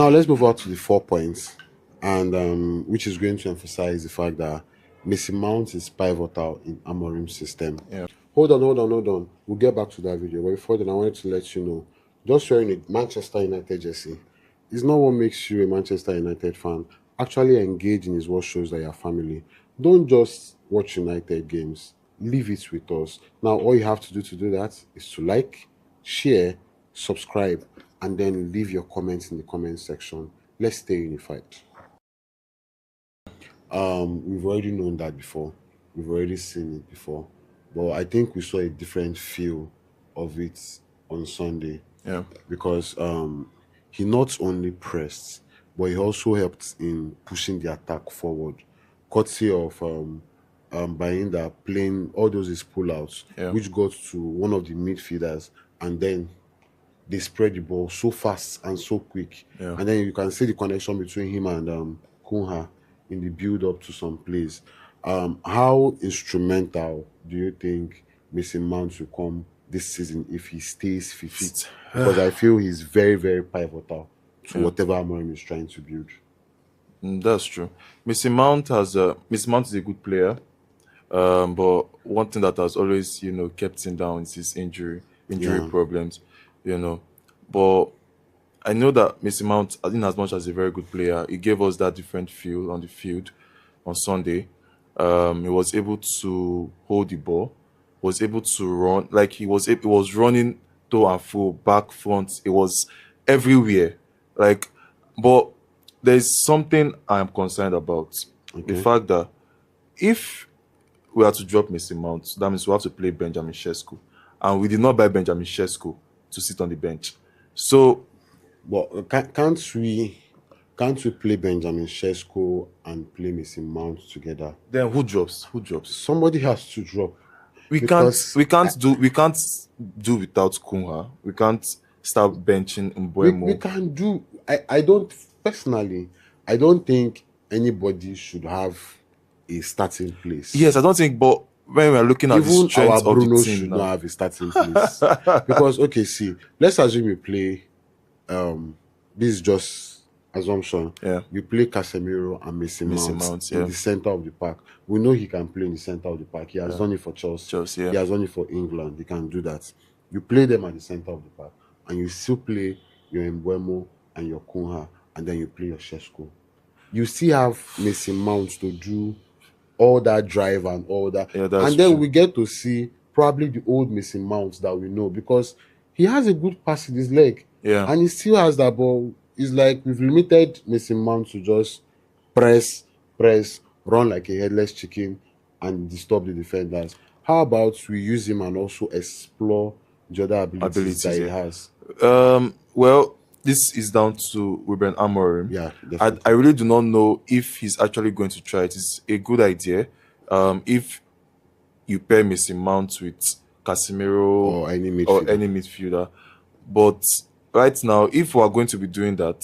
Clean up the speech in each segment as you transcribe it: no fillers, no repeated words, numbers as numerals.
Now let's move on to the 4 points, and which is going to emphasize the fact that Mason Mount is pivotal in AMORiM'S system. Yeah. Hold on. We'll get back to that video. But before then, I wanted to let you know, just wearing a Manchester United jersey is not what makes you a Manchester United fan. Actually engaging is what shows that you're family. Don't just watch United games. Leave it with us. Now, all you have to do that is to like, share, subscribe, and then leave your comments in the comment section. Let's stay unified. We've already known that before. We've already seen it before. But I think we saw a different feel of it on Sunday. Yeah. Because he not only pressed, but he also helped in pushing the attack forward. Courtesy of Bayinda playing all those his pullouts, Yeah. which got to one of the midfielders, and then they spread the ball so fast and so quick. Yeah. And then you can see the connection between him and Kunha in the build up to some plays. How instrumental do you think Mason Mount will come this season if he stays fit? Because I feel he's very, very pivotal to whatever AMORiM is trying to build. That's true. Mason Mount is a good player, but one thing that has always kept him down is his injury problems. But I know that Mason Mount, I think, as much as a very good player, he gave us that different feel on the field on Sunday. He was able to hold the ball, was able to run, like he was running to and fro, back, front. It was everywhere. But there's something I'm concerned about. Okay. The fact that if we are to drop Mason Mount, that means we have to play Benjamin SESKO. And we did not buy Benjamin SESKO to sit on the bench. So, but can't we play Benjamin SESKO and play Mason Mount together? then who drops? Somebody has to drop. We can't do without Kunha. We can't start benching Mbeumo. We can do. I don't personally. I don't think anybody should have a starting place. Yes, I don't think. But when we are looking at the Even strength our of the Bruno team should now, not have a starting place. Because okay, see, let's assume we play. This is just assumption. Yeah. You play Casemiro and Mason Mount in the center of the park. We know he can play in the center of the park. He has done it for Chelsea. He has done it for England. He can do that. You play them at the center of the park, and you still play your Mbeumo and your Kunha, and then you play your SESKO. You still have Mason Mount to do all that drive and all that. Yeah, that's and then true. we get to see probably the old Mason Mount that we know, because he has a good pass in his leg. Yeah. And he still has that ball. It's like we've limited Mason Mount to just press, run like a headless chicken and disturb the defenders. How about we use him and also explore the other abilities that he has? Well, this is down to Ruben Amorim. Yeah, definitely. I really do not know if he's actually going to try it. It's a good idea. If you pair Mason Mount with Casemiro Or any midfielder. But right now, if we are going to be doing that,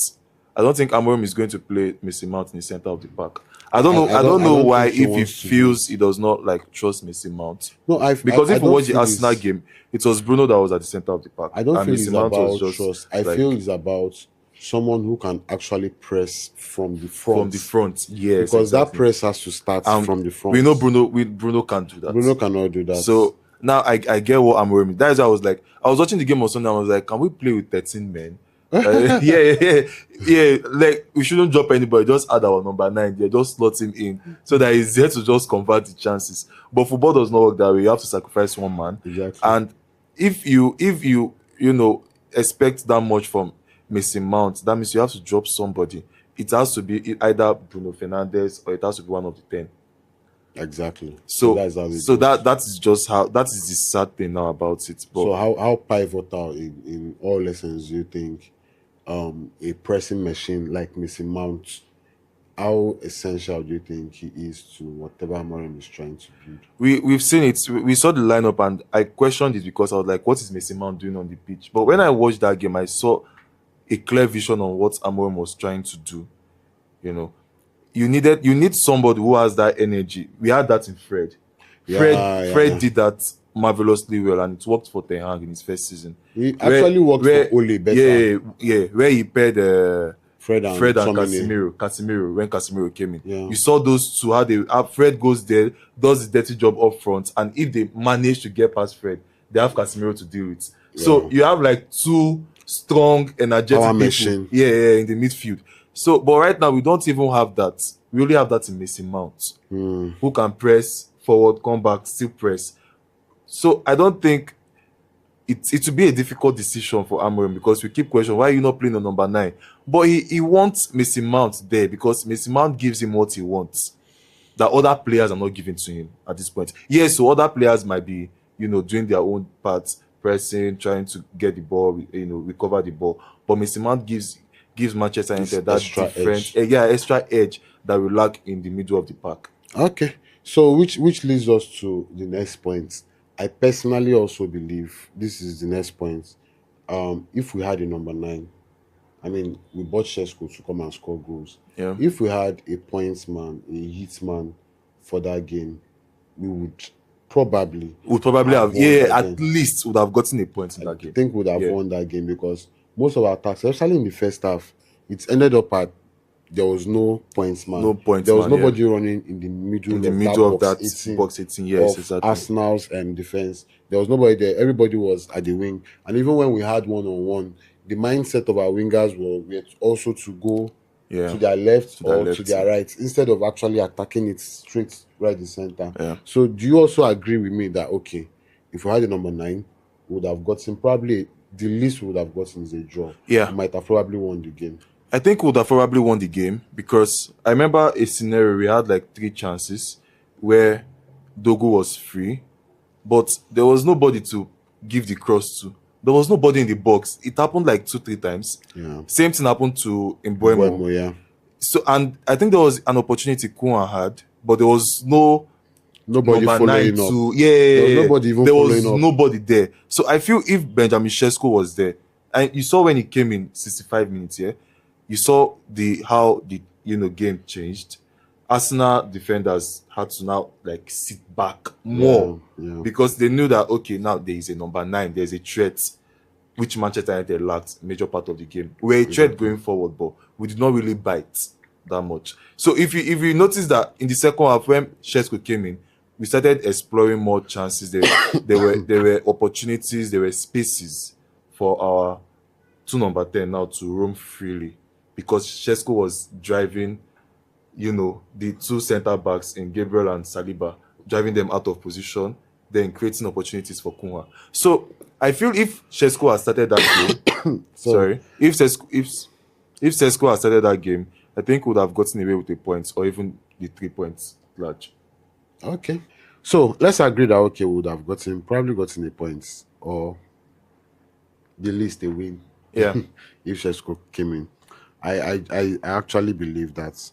I don't think Amorim is going to play Mason Mount in the center of the park. I don't know why, if he feels he does not trust Mason Mount. No, because if we watch the Arsenal game, it was Bruno that was at the center of the park. I don't feel it's Mason Mount about was just trust. I feel it's about someone who can actually press from the front. From the front, yes. Because that press has to start from the front. We know Bruno can't do that. Bruno cannot do that. So now I get what Amorim is. That is why I was watching the game on Sunday. I was like, can we play with 13 men? Yeah. Like, we shouldn't drop anybody. Just add our number 9 there. Just slot him in so that he's there to just convert the chances. But football does not work that way. You have to sacrifice one man. Exactly. And if you expect that much from Mason Mount, that means you have to drop somebody. It has to be either Bruno Fernandes or it has to be one of the 10. Exactly. So that is just how, that is the sad thing now about it. But so how pivotal in all lessons do you think a pressing machine like Mason Mount, how essential do you think he is to whatever AMORiM is trying to build? We've seen it. We saw the lineup and I questioned it because I was like, what is Mason Mount doing on the pitch? But when I watched that game, I saw a clear vision on what AMORiM was trying to do. You need somebody who has that energy. We had that in Fred. Fred did that marvelously well, and it worked for Ten Hag in his first season. He actually worked for Ole better. Yeah, where he paired Fred and Fred and Tomine. Casemiro, when Casemiro came in. Yeah. You saw those two, how Fred goes there, does the dirty job up front, and if they manage to get past Fred, they have Casemiro to deal with. So Yeah. you have like two strong, energetic Power people, machine. in the midfield. So, but right now we don't even have that. We only have that in Mason Mount, who can press forward, come back, still press. So I don't think it will be a difficult decision for AMORiM, because we keep questioning why are you not playing on number 9. But he wants Mason Mount there because Mason Mount gives him what he wants that other players are not giving to him at this point. Yes, so other players might be, doing their own parts, pressing, trying to get the ball, recover the ball. But Mason Mount gives Manchester United that extra different, edge. extra edge that we lack in the middle of the park. Okay. So which leads us to the next point. I personally also believe this is the next point. If we had a number 9, I mean, we bought SESKO to come and score goals. Yeah. If we had a points man, a hit man for that game, we would probably have won that at game. least would have gotten a point in that game. I think would have won that game, because most of our attacks, especially in the first half, it ended up at there was no points man. No points There was man, nobody running in the middle of that box 18. Yes, of exactly. Arsenal's defense. There was nobody there. Everybody was at the wing. And even when we had one-on-one, the mindset of our wingers were also to go to their left to their right, instead of actually attacking it straight right the center. Yeah. So do you also agree with me that, okay, if we had a number 9, we would have gotten probably the least we would have gotten is a draw. Yeah. We might have probably won the game. I think we would have probably won the game, because I remember a scenario we had like 3 chances where Dogu was free, but there was nobody to give the cross to. There was nobody in the box. It happened like 2-3 times. Yeah. Same thing happened to Mbeumo. Yeah. So, and I think there was an opportunity Koeman had, but there was nobody number 9 following up. to There was nobody even there was following up. nobody there. So I feel if Benjamin Sesko was there, and you saw when he came in 65 minutes, you saw how the game changed. Arsenal defenders had to now like sit back more, because they knew that, okay, now there is a number 9, there's a threat, which Manchester United lacked major part of the game. We were a threat going forward, but we did not really bite that much. So if you notice that in the second half, when Sesko came in, we started exploring more chances. There were opportunities, there were spaces for our 2 number 10 now to roam freely, because Sesko was driving, the 2 centre backs in Gabriel and Saliba, driving them out of position, then creating opportunities for Koeman. So I feel if Sesko had started that game, if Sesko had started that game, I think we would have gotten away with the points, or even the 3 points large. Okay. So let's agree that, okay, we would have probably gotten the points, or the least a win. Yeah. If Sesko came in. I actually believe that